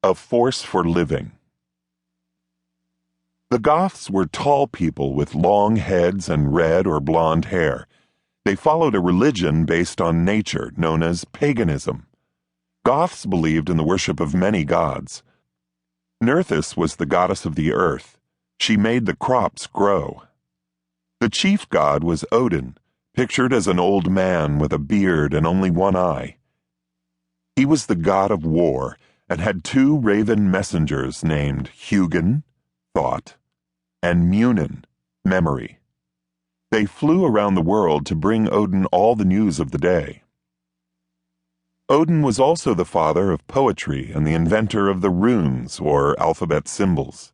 A force for living. The Goths were tall people with long heads and red or blonde hair. They followed a religion based on nature known as paganism. Goths believed in the worship of many gods. Nerthus was the goddess of the earth. She made the crops grow. The chief god was Odin, pictured as an old man with a beard and only one eye. He was the god of war and had two raven messengers named Hugin, thought, and Munin, memory. They flew around the world to bring Odin all the news of the day. Odin was also the father of poetry and the inventor of the runes, or alphabet symbols.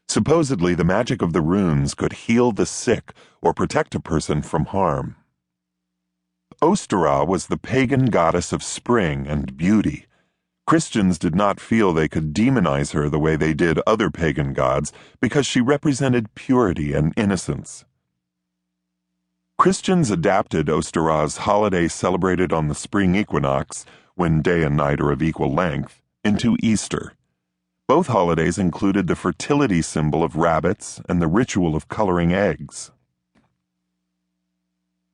Supposedly, the magic of the runes could heal the sick or protect a person from harm. Ostera was the pagan goddess of spring and beauty. Christians did not feel they could demonize her the way they did other pagan gods because she represented purity and innocence. Christians adapted Ostera's holiday celebrated on the spring equinox, when day and night are of equal length, into Easter. Both holidays included the fertility symbol of rabbits and the ritual of coloring eggs.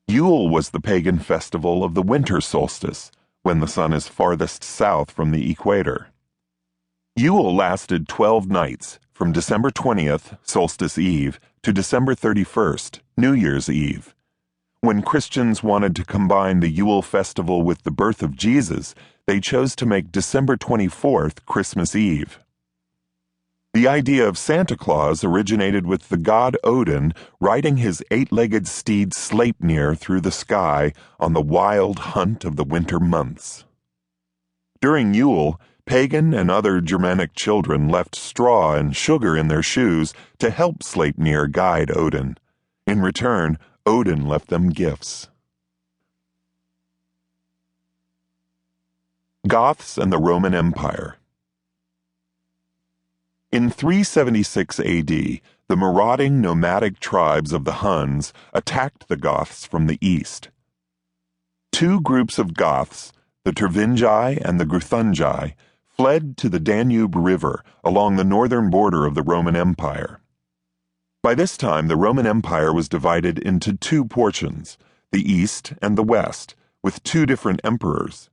Yule was the pagan festival of the winter solstice, when the sun is farthest south from the equator. Yule lasted 12 nights, from December 20th, Solstice Eve, to December 31st, New Year's Eve. When Christians wanted to combine the Yule festival with the birth of Jesus, they chose to make December 24th Christmas Eve. The idea of Santa Claus originated with the god Odin riding his 8-legged steed Sleipnir through the sky on the wild hunt of the winter months. During Yule, pagan and other Germanic children left straw and sugar in their shoes to help Sleipnir guide Odin. In return, Odin left them gifts. Goths and the Roman Empire. In 376 AD, the marauding nomadic tribes of the Huns attacked the Goths from the east. Two groups of Goths, the Tervingi and the Gruthungi, fled to the Danube River along the northern border of the Roman Empire. By this time, the Roman Empire was divided into two portions, the east and the west, with two different emperors.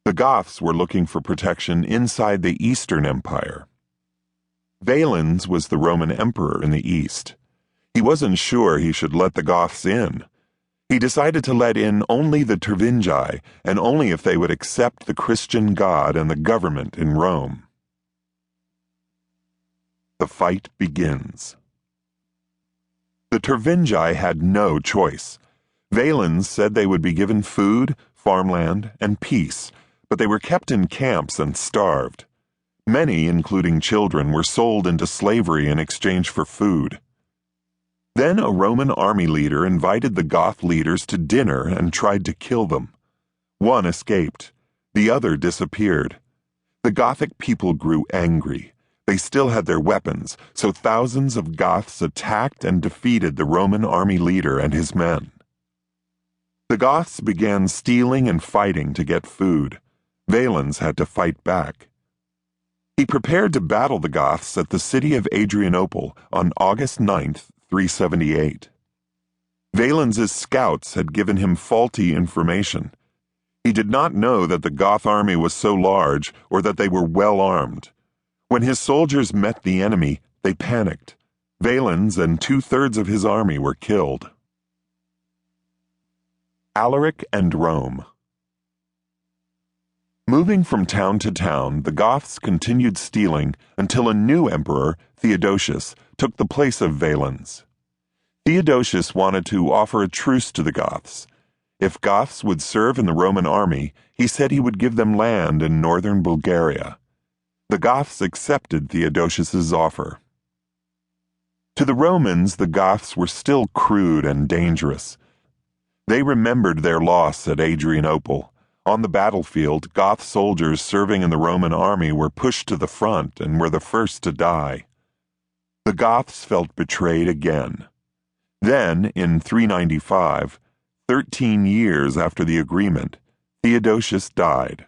The Goths were looking for protection inside the Eastern Empire. Valens was the Roman emperor in the east. He wasn't sure he should let the Goths in. He decided to let in only the Tervingi, and only if they would accept the Christian God and the government in Rome. The fight begins. The Tervingi had no choice. Valens said they would be given food, farmland, and peace, but they were kept in camps and starved. Many, including children, were sold into slavery in exchange for food. Then a Roman army leader invited the Goth leaders to dinner and tried to kill them. One escaped. The other disappeared. The Gothic people grew angry. They still had their weapons, so thousands of Goths attacked and defeated the Roman army leader and his men. The Goths began stealing and fighting to get food. Valens had to fight back. He prepared to battle the Goths at the city of Adrianople on August 9th, 378. Valens's scouts had given him faulty information. He did not know that the Goth army was so large or that they were well armed. When his soldiers met the enemy, they panicked. Valens and 2/3 of his army were killed. Alaric and Rome. Moving from town to town, the Goths continued stealing until a new emperor, Theodosius, took the place of Valens. Theodosius wanted to offer a truce to the Goths. If Goths would serve in the Roman army, he said he would give them land in northern Bulgaria. The Goths accepted Theodosius's offer. To the Romans, the Goths were still crude and dangerous. They remembered their loss at Adrianople. On the battlefield, Goth soldiers serving in the Roman army were pushed to the front and were the first to die. The Goths felt betrayed again. Then, in 395, 13 years after the agreement, Theodosius died.